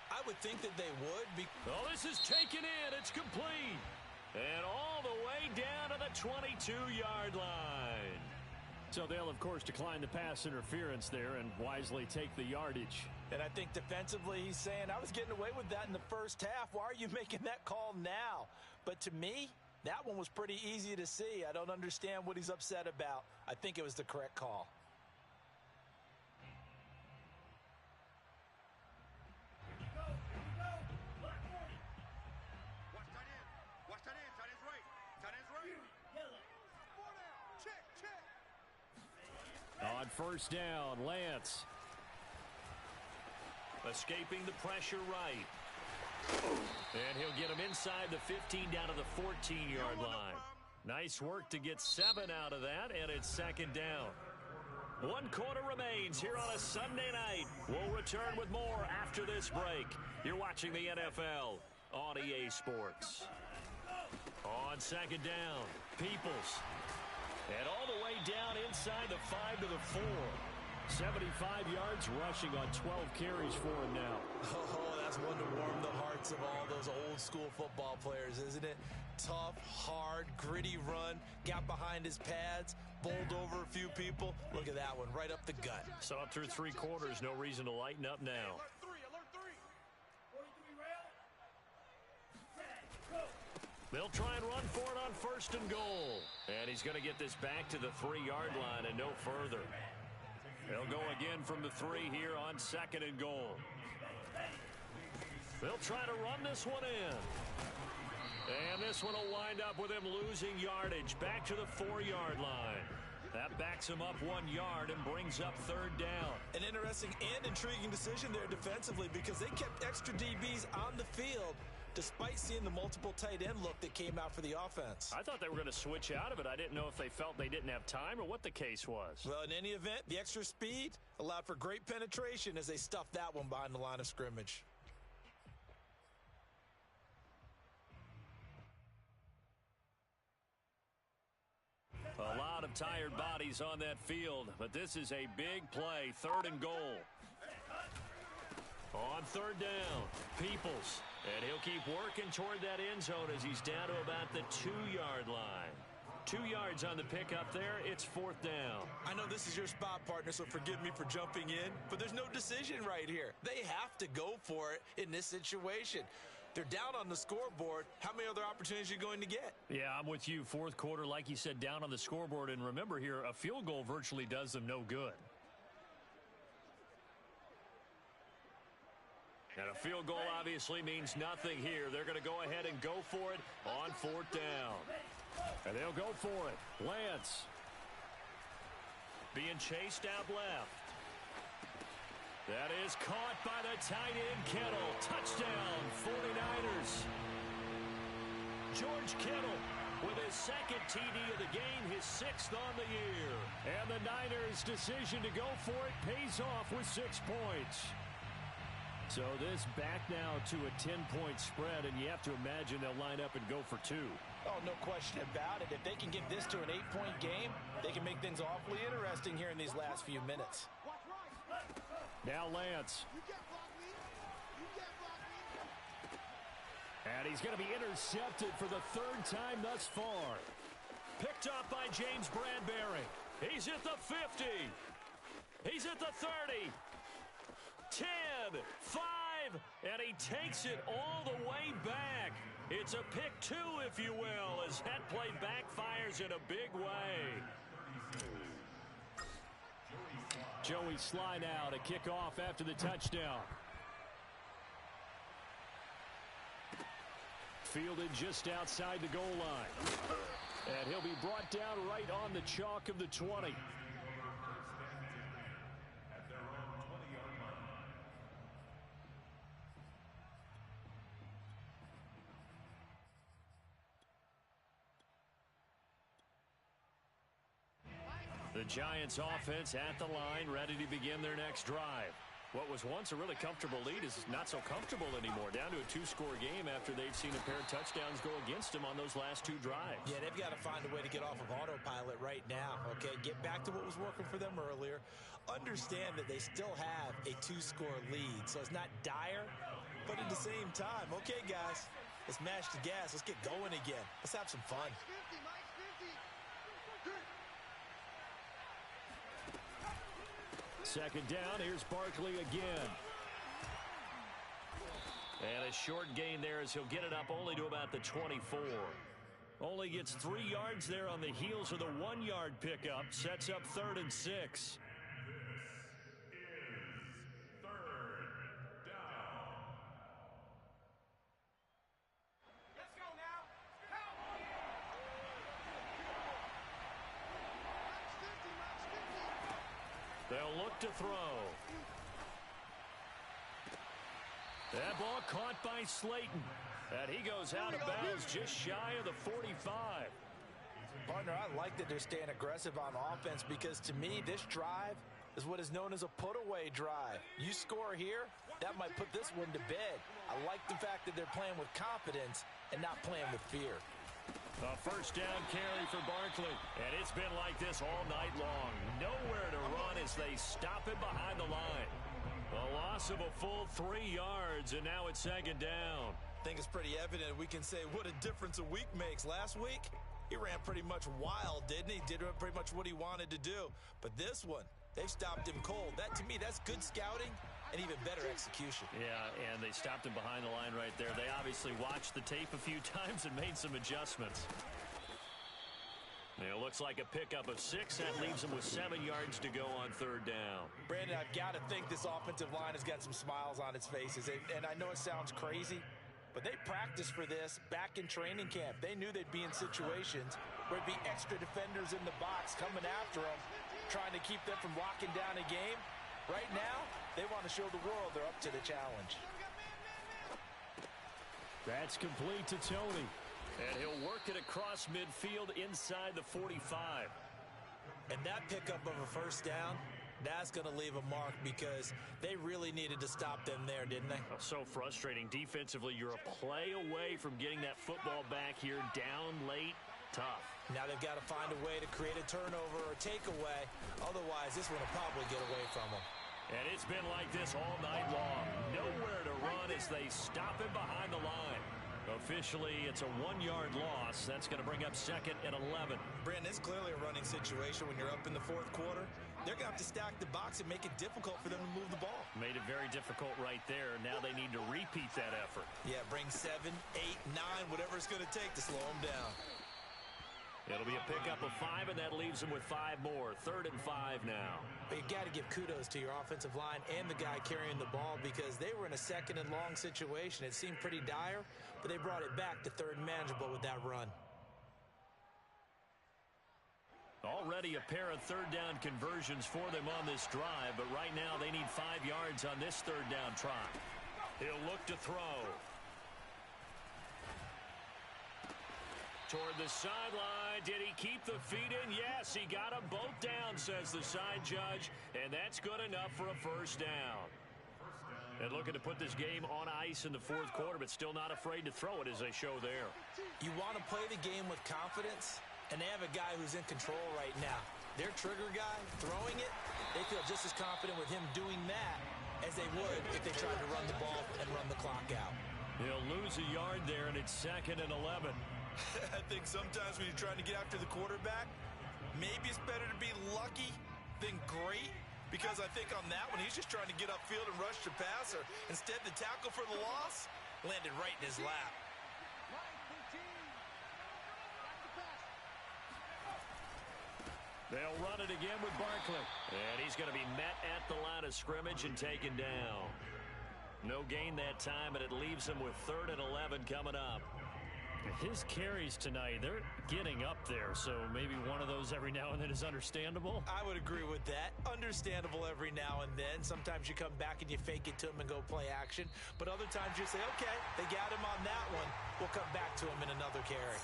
I would think that they would. Oh, this is taken in. It's complete. And all the way down to the 22-yard line. So they'll, of course, decline the pass interference there and wisely take the yardage. And I think defensively he's saying, I was getting away with that in the first half. Why are you making that call now? But to me, that one was pretty easy to see. I don't understand what he's upset about. I think it was the correct call. Watch that end. Tight end's right. Tight end's right. Check, check. On 1st down, Lance. Escaping the pressure right. And he'll get him inside the 15 down to the 14-yard line. Nice work to get 7 out of that, and it's 2nd down. 1 quarter remains here on a Sunday night. We'll return with more after this break. You're watching the NFL on EA Sports. On 2nd down, Peoples. And all the way down inside the 5 to the 4. 75 yards rushing on 12 carries for him now. Oh, that's one to warm the hearts of all those old school football players, isn't it? Tough, hard, gritty run, got behind his pads, bowled over a few people. Look at that one, right up the gut. Saw it through 3 quarters, no reason to lighten up now. Alert 3. 43 rail. Set, go. They'll try and run for it on 1st and goal. And he's going to get this back to the 3-yard line and no further. They'll go again from the 3 here on 2nd and goal. They'll try to run this one in. And this one will wind up with him losing yardage back to the 4-yard line. That backs him up 1 yard and brings up 3rd down. An interesting and intriguing decision there defensively because they kept extra DBs on the field despite seeing the multiple tight end look that came out for the offense. I thought they were going to switch out of it. I didn't know if they felt they didn't have time or what the case was. Well, in any event, the extra speed allowed for great penetration as they stuffed that one behind the line of scrimmage. of tired bodies on that field, but this is a big play, 3rd and goal. On 3rd down, Peoples, and he'll keep working toward that end zone as he's down to about the 2-yard line. 2 yards on the pickup there. It's 4th down. I know this is your spot, partner, so forgive me for jumping in, but there's no decision right here. They have to go for it in this situation. They're down on the scoreboard. How many other opportunities are you going to get? Yeah, I'm with you. 4th quarter, like you said, down on the scoreboard. And remember here, a field goal virtually does them no good. And a field goal obviously means nothing here. They're going to go ahead and go for it on 4th down. And they'll go for it. Lance being chased out left. That is caught by the tight end, Kittle. Touchdown, 49ers. George Kittle with his 2nd TD of the game, his 6th on the year. And the Niners' decision to go for it pays off with 6 points. So this back now to a 10-point spread, and you have to imagine they'll line up and go for 2. Oh, no question about it. If they can get this to an 8-point game, they can make things awfully interesting here in these last few minutes. Now Lance. And he's going to be intercepted for the 3rd time thus far. Picked up by James Bradbury. He's at the 50. He's at the 30. 10, 5, and he takes it all the way back. It's a pick 2, if you will, as that play backfires in a big way. Joey Sly now to kick off after the touchdown. Fielded just outside the goal line. And he'll be brought down right on the chalk of the 20. The Giants offense at the line, ready to begin their next drive. What was once a really comfortable lead is not so comfortable anymore. Down to a 2-score game after they've seen a pair of touchdowns go against them on those last 2 drives. Yeah, they've got to find a way to get off of autopilot right now, okay? Get back to what was working for them earlier. Understand that they still have a 2-score lead, so it's not dire, but at the same time, okay, guys, let's mash the gas. Let's get going again. Let's have some fun. Second down, here's Barkley again. And a short gain there as he'll get it up only to about the 24. Only gets 3 yards there on the heels of the 1-yard pickup. Sets up 3rd and 6. They'll look to throw. That ball caught by Slayton. And he goes out of bounds just shy of the 45. Partner, I like that they're staying aggressive on offense because to me, this drive is what is known as a put-away drive. You score here, that might put this one to bed. I like the fact that they're playing with confidence and not playing with fear. A first down carry for Barkley. And it's been like this all night long. Nowhere to run as they stop him behind the line. A loss of a full 3 yards, and now it's 2nd down. I think it's pretty evident we can say what a difference a week makes. Last week, he ran pretty much wild, didn't he? Did pretty much what he wanted to do. But this one, they've stopped him cold. That, to me, that's good scouting and even better execution. Yeah, and they stopped him behind the line right there. They obviously watched the tape a few times and made some adjustments. It looks like a pickup of 6. That leaves them with 7 yards to go on 3rd down. Brandon, I've got to think this offensive line has got some smiles on its faces. And I know it sounds crazy, but they practiced for this back in training camp. They knew they'd be in situations where there'd be extra defenders in the box coming after them, trying to keep them from locking down a game. Right now, they want to show the world they're up to the challenge. That's complete to Tony. And he'll work it across midfield inside the 45. And that pickup of a first down, that's going to leave a mark because they really needed to stop them there, didn't they? So frustrating. Defensively, you're a play away from getting that football back here down late. Tough. Now they've got to find a way to create a turnover or takeaway. Otherwise, this one will probably get away from them. And it's been like this all night long. Nowhere to run as they stop him behind the line. Officially, it's a 1-yard loss. That's going to bring up 2nd and 11. Brandon, it's clearly a running situation when you're up in the 4th quarter. They're going to have to stack the box and make it difficult for them to move the ball. Made it very difficult right there. Now they need to repeat that effort. Yeah, bring 7, 8, 9, whatever it's going to take to slow them down. It'll be a pickup of 5, and that leaves them with 5 more. 3rd and 5 now. But you've got to give kudos to your offensive line and the guy carrying the ball because they were in a 2nd and long situation. It seemed pretty dire, but they brought it back to 3rd and manageable with that run. Already a pair of 3rd down conversions for them on this drive, but right now they need 5 yards on this 3rd down try. He'll look to throw. Toward the sideline. Did he keep the feet in? Yes, he got them both down, says the side judge, and that's good enough for a 1st down. And looking to put this game on ice in the 4th quarter, but still not afraid to throw it as they show there. You want to play the game with confidence, and they have a guy who's in control right now. Their trigger guy, throwing it, they feel just as confident with him doing that as they would if they tried to run the ball and run the clock out. He'll lose a yard there, and it's 2nd and 11. I think sometimes when you're trying to get after the quarterback, maybe it's better to be lucky than great, because I think on that one, he's just trying to get upfield and rush the passer. Instead, the tackle for the loss landed right in his lap. They'll run it again with Barkley. And he's going to be met at the line of scrimmage and taken down. No gain that time, and it leaves him with 3rd and 11 coming up. His carries tonight, they're getting up there, so maybe one of those every now and then is understandable. I would agree with that. Understandable every now and then. Sometimes you come back and you fake it to him and go play action. But other times you say, okay, they got him on that one. We'll come back to him in another carry.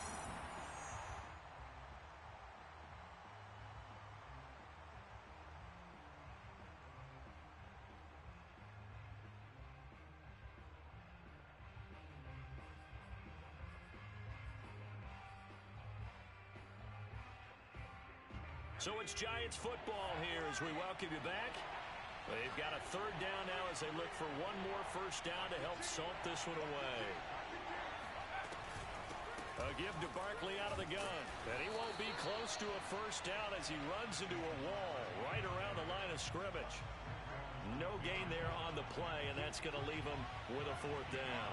So it's Giants football here as we welcome you back. They've got a 3rd down now as they look for one more 1st down to help salt this one away. A give to Barkley out of the gun. And he won't be close to a 1st down as he runs into a wall right around the line of scrimmage. No gain there on the play, and that's going to leave him with a 4th down.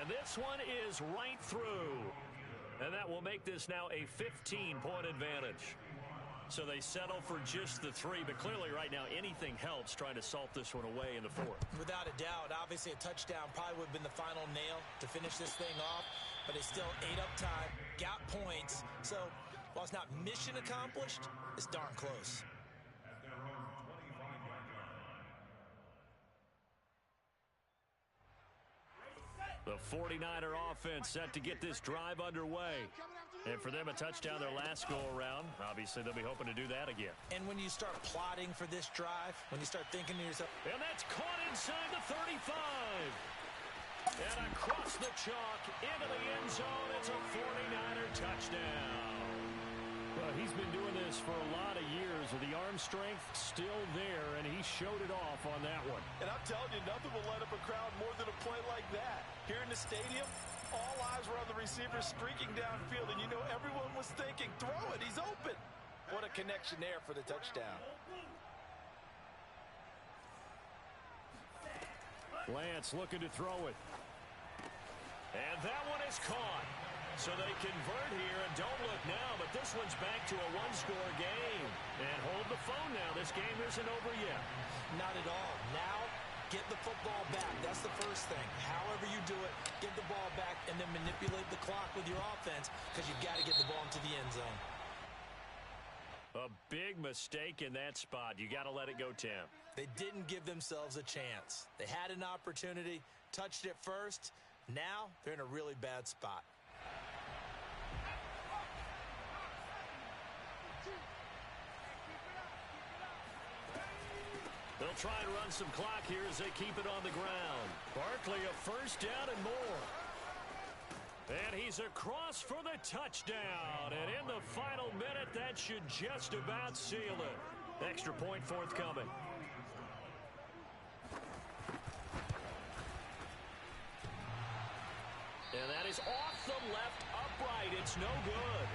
This one is right through. And that will make this now a 15-point advantage. So they settle for just the 3, but clearly right now anything helps trying to salt this one away in the 4th. Without a doubt, obviously a touchdown probably would have been the final nail to finish this thing off, but they still ate up time, got points. So while it's not mission accomplished, it's darn close. The 49er offense set to get this drive underway. And for them, a touchdown their last go-around. Obviously, they'll be hoping to do that again. And when you start plotting for this drive, when you start thinking to yourself... And that's caught inside the 35. And across the chalk into the end zone. It's a 49er touchdown. Well, he's been doing this for a lot of years with the arm strength still there, and he showed it off on that one. And I'm telling you, nothing will light up a crowd more than a play like that. Here in the stadium, all eyes were on the receiver streaking downfield, and you know everyone was thinking, throw it, he's open. What a connection there for the touchdown. Lance looking to throw it. And that one is caught. So they convert here, and don't look now, but this one's back to a one-score game. And hold the phone now. This game isn't over yet. Not at all. Now, get the football back. That's the first thing. However you do it, get the ball back and then manipulate the clock with your offense because you've got to get the ball into the end zone. A big mistake in that spot. You got to let it go, Tim. They didn't give themselves a chance. They had an opportunity, touched it first. Now they're in a really bad spot. They'll try and run some clock here as they keep it on the ground. Barkley a first down and more. And he's across for the touchdown. And in the final minute, that should just about seal it. Extra point forthcoming. And that is off the left upright. It's no good.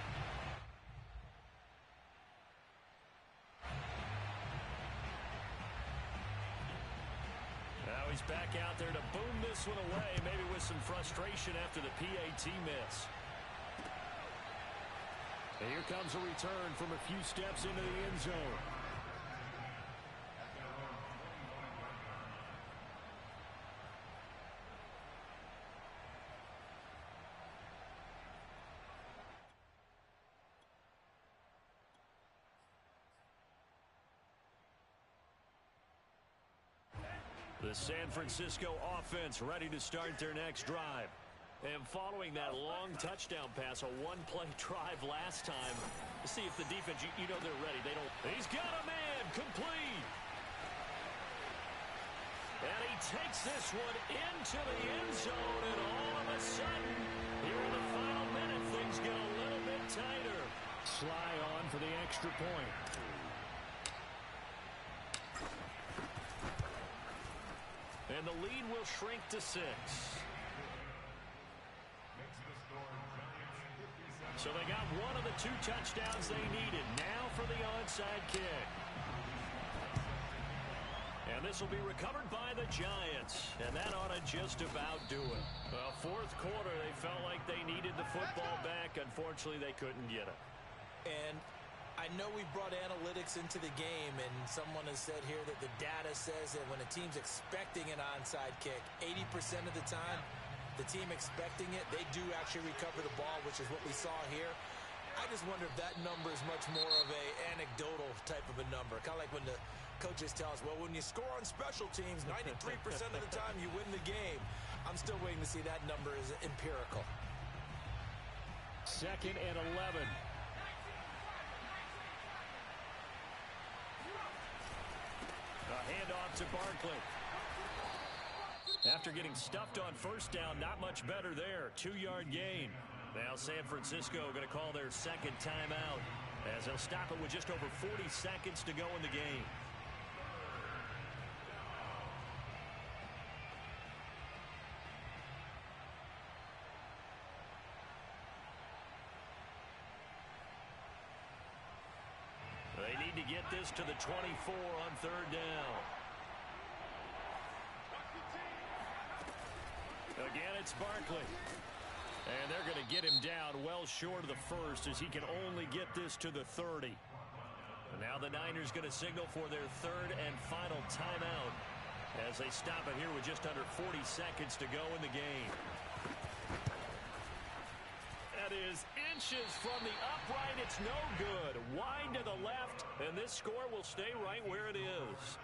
Now he's back out there to boom this one away, maybe with some frustration after the PAT miss. And here comes a return from a few steps into the end zone. The San Francisco offense ready to start their next drive. And following that long touchdown pass, a one-play drive last time, to see if the defense, you know they're ready. They don't. He's got a man, complete. And he takes this one into the end zone, and all of a sudden, here in the final minute, things get a little bit tighter. Sly on for the extra point. And the lead will shrink to 6. So they got one of the 2 touchdowns they needed. Now for the onside kick. And this will be recovered by the Giants. And that ought to just about do it. Well, fourth quarter, they felt like they needed the football back. Unfortunately, they couldn't get it. And I know we brought analytics into the game, and someone has said here that the data says that when a team's expecting an onside kick, 80% of the time, the team expecting it, they do actually recover the ball, which is what we saw here. I just wonder if that number is much more of a anecdotal type of a number. Kind of like when the coaches tell us, well, when you score on special teams, 93% of the time you win the game. I'm still waiting to see that number is empirical. 2nd and 11. A handoff to Barkley. After getting stuffed on first down, not much better there. 2-yard gain. Now San Francisco going to call their second timeout as they'll stop it with just over 40 seconds to go in the game. They need to get this to the 24 on 3rd down. Again, it's Barkley. And they're going to get him down well short of the first as he can only get this to the 30. And now the Niners going to signal for their 3rd and final timeout as they stop it here with just under 40 seconds to go in the game. That is inches from the upright. It's no good. Wide to the left, and this score will stay right where it is.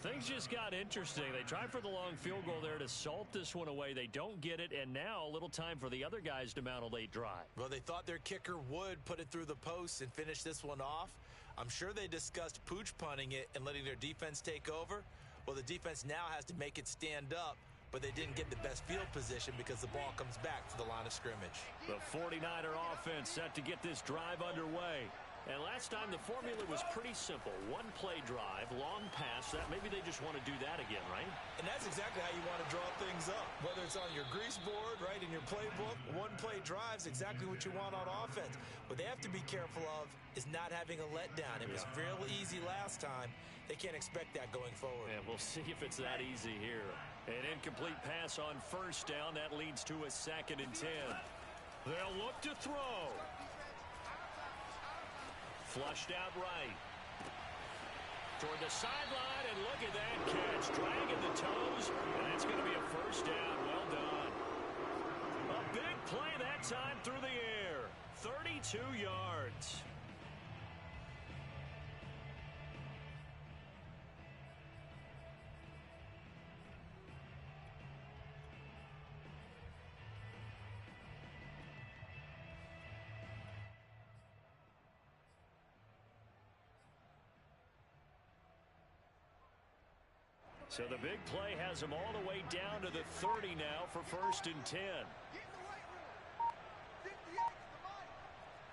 Things just got interesting. They tried for the long field goal there to salt this one away. They don't get it, and now a little time for the other guys to mount a late drive. Well, they thought their kicker would put it through the post and finish this one off. I'm sure they discussed pooch punting it and letting their defense take over. Well, the defense now has to make it stand up, but they didn't get the best field position because the ball comes back to the line of scrimmage. The 49er offense set to get this drive underway. And last time the formula was pretty simple. One-play drive, long pass. That maybe they just want to do that again, right? And that's exactly how you want to draw things up. Whether it's on your grease board, right, in your playbook, one-play drive's exactly what you want on offense. What they have to be careful of is not having a letdown. It was real easy last time. They can't expect that going forward. And we'll see if it's that easy here. An incomplete pass on first down. That leads to a 2nd and 10. They'll look to throw. Flushed out right. Toward the sideline, and look at that catch. Dragging the toes, and it's going to be a first down. Well done. A big play that time through the air. 32 yards. So the big play has him all the way down to the 30 now for 1st and 10. Get in the weight room. 58 to the mic.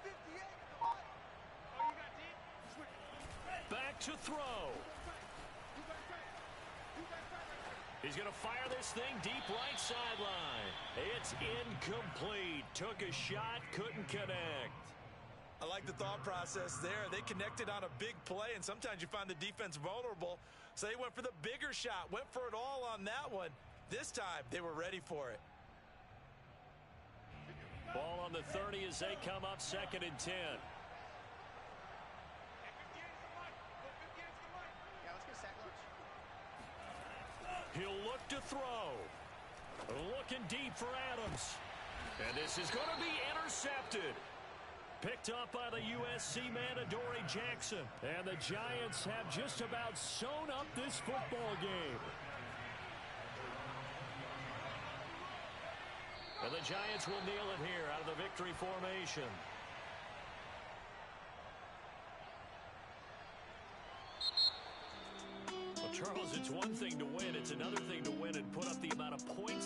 58 to the mic. Oh, you got deep? Switch. Back to throw. He's going to fire this thing deep right sideline. It's incomplete. Took a shot, couldn't connect. I like the thought process there. They connected on a big play, and sometimes you find the defense vulnerable. So they went for the bigger shot, went for it all on that one. This time, they were ready for it. Ball on the 30 as they come up 2nd and 10. Yeah, let's get a sack lunch. He'll look to throw. Looking deep for Adams. And this is going to be intercepted. Picked up by the USC man, Adoree Jackson. And the Giants have just about sewn up this football game. And the Giants will kneel it here out of the victory formation. Well, Charles, it's one thing to win. It's another thing to win and put up the amount of points